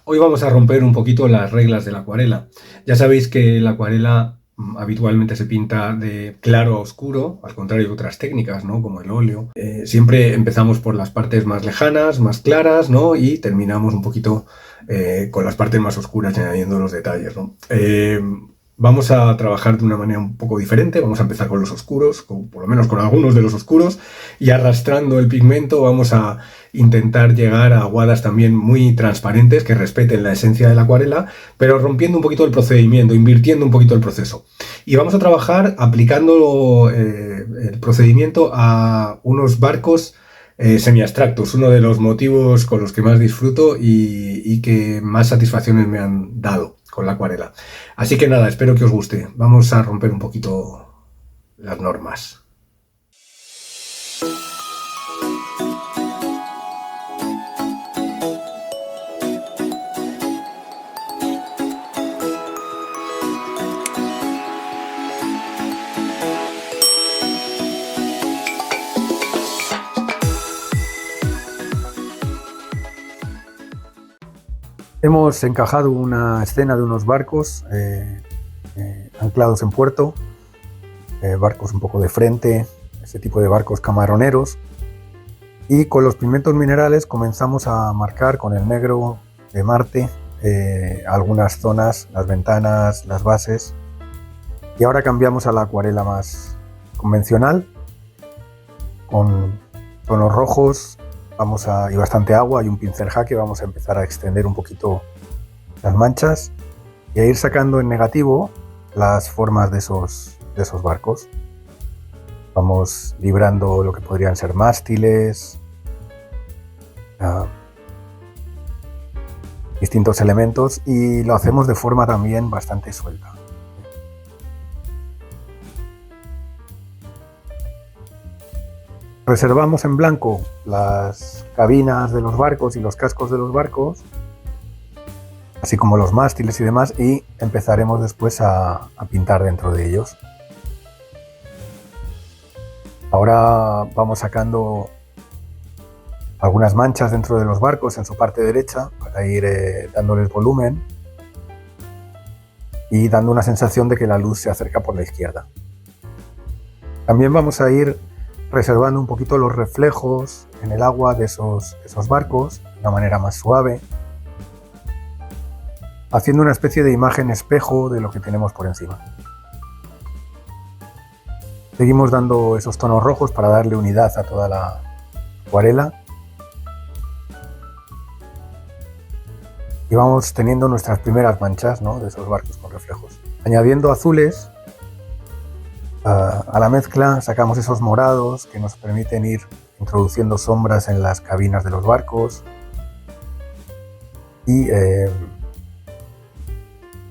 Hoy vamos a romper un poquito las reglas de la acuarela. Ya sabéis que la acuarela habitualmente se pinta de claro a oscuro, al contrario de otras técnicas, ¿no? Como el óleo. Siempre empezamos por las partes más lejanas, más claras, ¿no? Y terminamos un poquito con las partes más oscuras, añadiendo los detalles, ¿no? Vamos a trabajar de una manera un poco diferente. Vamos a empezar con los oscuros, por lo menos con algunos de los oscuros, y arrastrando el pigmento vamos a intentar llegar a aguadas también muy transparentes que respeten la esencia de la acuarela, pero rompiendo un poquito el procedimiento, invirtiendo un poquito el proceso. Y vamos a trabajar aplicando el procedimiento a unos barcos semiabstractos, uno de los motivos con los que más disfruto y que más satisfacciones me han dado con la acuarela. Así que nada, espero que os guste. Vamos a romper un poquito las normas. Hemos encajado una escena de unos barcos anclados en puerto, barcos un poco de frente, ese tipo de barcos camaroneros, y con los pigmentos minerales comenzamos a marcar con el negro de Marte algunas zonas, las ventanas, las bases, y ahora cambiamos a la acuarela más convencional con tonos rojos. Y bastante agua y un pincel jaque. Vamos a empezar a extender un poquito las manchas y a ir sacando en negativo las formas de esos barcos. Vamos librando lo que podrían ser mástiles, distintos elementos, y lo hacemos de forma también bastante suelta. Reservamos en blanco las cabinas de los barcos y los cascos de los barcos, así como los mástiles y demás, y empezaremos después a pintar dentro de ellos. Ahora vamos sacando algunas manchas dentro de los barcos en su parte derecha para ir dándoles volumen y dando una sensación de que la luz se acerca por la izquierda. También vamos a ir reservando un poquito los reflejos en el agua de esos barcos de una manera más suave, haciendo una especie de imagen espejo de lo que tenemos por encima. Seguimos dando esos tonos rojos para darle unidad a toda la acuarela, y vamos teniendo nuestras primeras manchas, ¿no?, de esos barcos con reflejos. Añadiendo azules a la mezcla, sacamos esos morados que nos permiten ir introduciendo sombras en las cabinas de los barcos y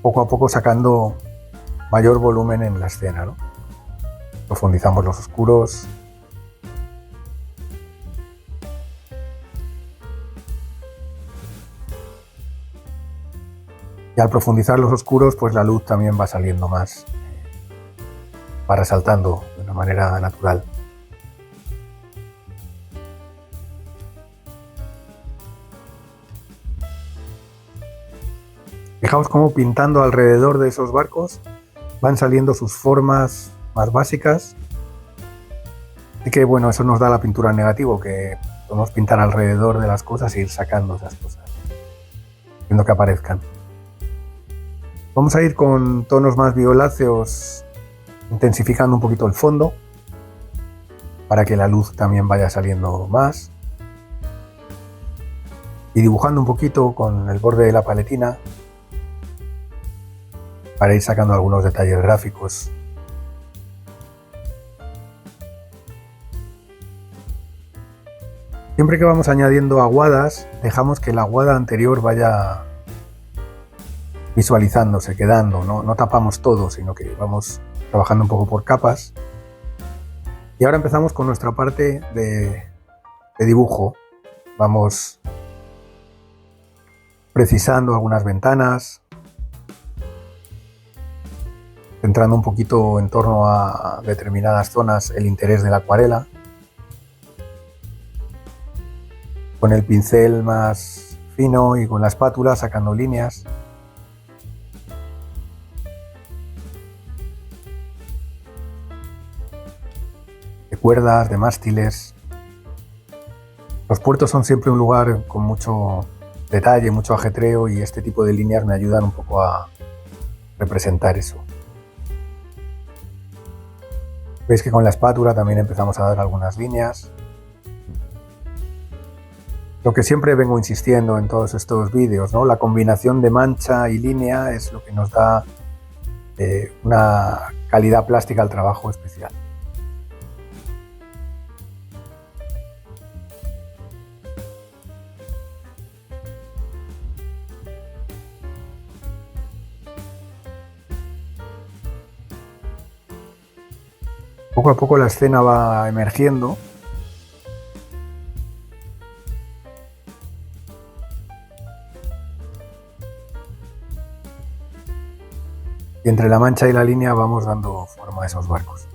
poco a poco sacando mayor volumen en la escena, ¿no? Profundizamos los oscuros. Y al profundizar los oscuros, pues la luz también va saliendo más, va resaltando de una manera natural. Fijaos cómo pintando alrededor de esos barcos van saliendo sus formas más básicas. Así que bueno, eso nos da la pintura en negativo, que podemos pintar alrededor de las cosas e ir sacando esas cosas, haciendo que aparezcan. Vamos a ir con tonos más violáceos, intensificando un poquito el fondo para que la luz también vaya saliendo más, y dibujando un poquito con el borde de la paletina para ir sacando algunos detalles gráficos. Siempre que vamos añadiendo aguadas, dejamos que la aguada anterior vaya visualizándose, quedando, no tapamos todo, sino que vamos trabajando un poco por capas. Y ahora empezamos con nuestra parte de dibujo. Vamos precisando algunas ventanas, centrando un poquito en torno a determinadas zonas el interés de la acuarela. Con el pincel más fino y con la espátula sacando líneas. De cuerdas, de mástiles. Los puertos son siempre un lugar con mucho detalle, mucho ajetreo, y este tipo de líneas me ayudan un poco a representar eso. Veis que con la espátula también empezamos a dar algunas líneas. Lo que siempre vengo insistiendo en todos estos vídeos, ¿no? La combinación de mancha y línea es lo que nos da una calidad plástica al trabajo especial. Poco a poco la escena va emergiendo. Y entre la mancha y la línea vamos dando forma a esos barcos.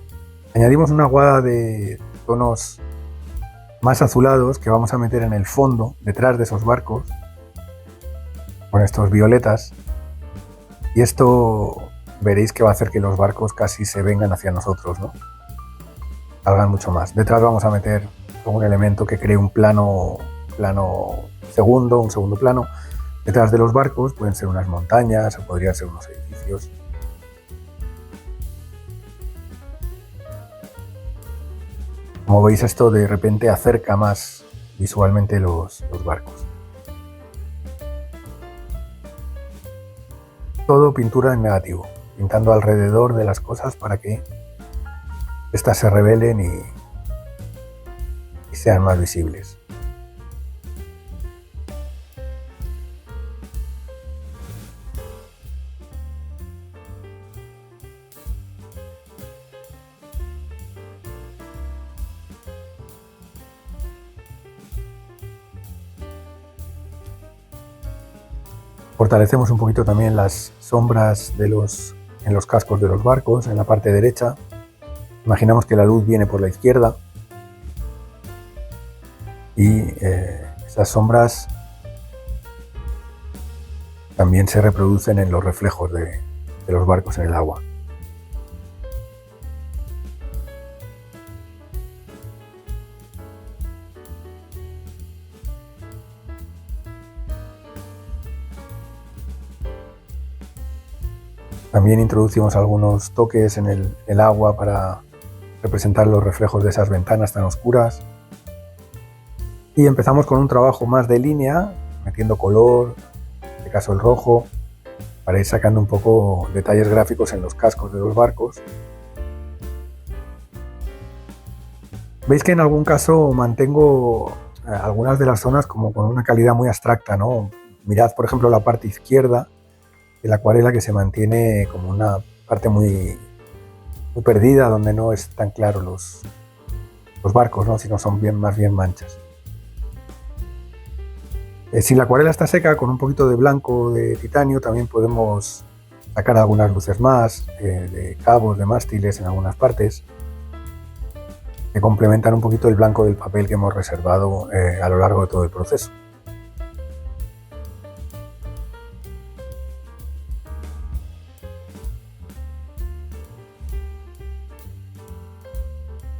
Añadimos una aguada de tonos más azulados que vamos a meter en el fondo, detrás de esos barcos, con estos violetas. Y esto veréis que va a hacer que los barcos casi se vengan hacia nosotros, ¿no? Salgan mucho más. Detrás vamos a meter un elemento que cree un plano segundo, un segundo plano. Detrás de los barcos pueden ser unas montañas o podrían ser unos edificios. Como veis, esto de repente acerca más visualmente los barcos. Todo pintura en negativo, pintando alrededor de las cosas para que estas se revelen y sean más visibles. Fortalecemos un poquito también las sombras en los cascos de los barcos, en la parte derecha. Imaginamos que la luz viene por la izquierda y esas sombras también se reproducen en los reflejos de los barcos en el agua. También introducimos algunos toques en el agua para representar los reflejos de esas ventanas tan oscuras. Y empezamos con un trabajo más de línea, metiendo color, en este caso el rojo, para ir sacando un poco detalles gráficos en los cascos de los barcos. Veis que en algún caso mantengo algunas de las zonas como con una calidad muy abstracta, ¿no? Mirad, por ejemplo, la parte izquierda de la acuarela, que se mantiene como una parte muy perdida, donde no es tan claro los barcos, ¿no? Sino son más bien manchas. Si la acuarela está seca, con un poquito de blanco de titanio también podemos sacar algunas luces más, de cabos, de mástiles en algunas partes, que complementan un poquito el blanco del papel que hemos reservado a lo largo de todo el proceso.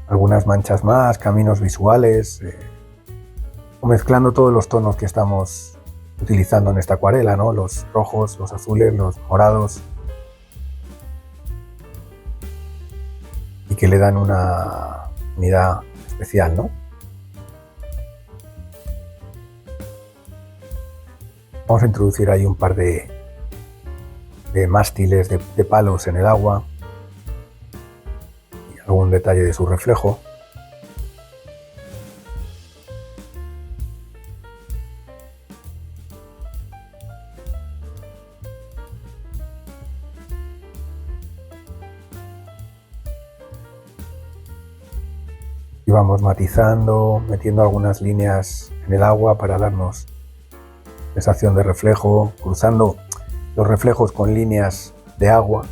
Algunas manchas más, caminos visuales, mezclando todos los tonos que estamos utilizando en esta acuarela, ¿no? Los rojos, los azules, los morados, y que le dan una unidad especial, ¿no? Vamos a introducir ahí un par de mástiles, de palos en el agua, y algún detalle de su reflejo. Y vamos matizando, metiendo algunas líneas en el agua para darnos sensación de reflejo, cruzando los reflejos con líneas de agua.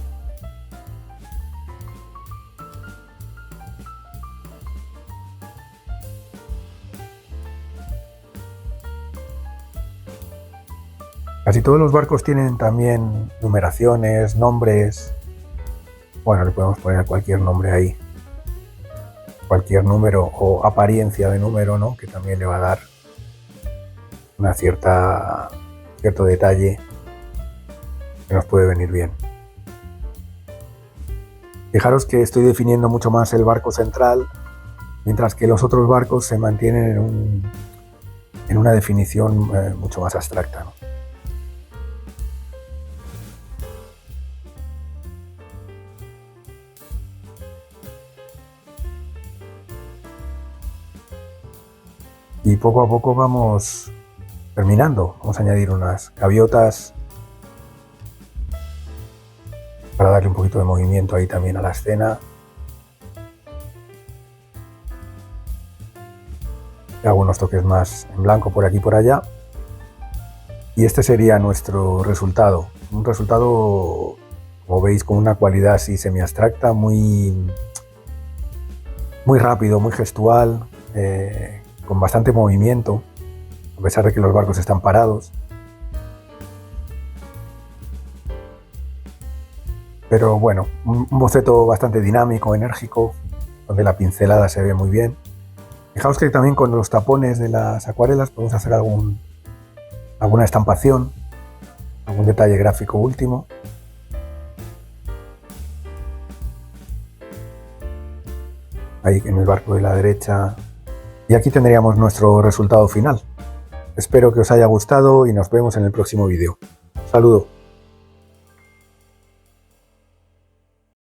Casi todos los barcos tienen también numeraciones, nombres. Bueno, le podemos poner cualquier nombre ahí, cualquier número o apariencia de número, ¿no? Que también le va a dar una cierto detalle que nos puede venir bien. Fijaros que estoy definiendo mucho más el barco central, mientras que los otros barcos se mantienen en una definición mucho más abstracta, ¿no? Y poco a poco vamos terminando. Vamos a añadir unas gaviotas para darle un poquito de movimiento ahí también a la escena. Y algunos toques más en blanco por aquí y por allá. Y este sería nuestro resultado. Un resultado, como veis, con una cualidad así semi-abstracta, muy rápido, muy gestual, con bastante movimiento, a pesar de que los barcos están parados. Pero bueno, un boceto bastante dinámico, enérgico, donde la pincelada se ve muy bien. Fijaos que también con los tapones de las acuarelas podemos hacer alguna estampación, algún detalle gráfico último. Ahí en el barco de la derecha. Y aquí tendríamos nuestro resultado final. Espero que os haya gustado y nos vemos en el próximo vídeo. Saludos.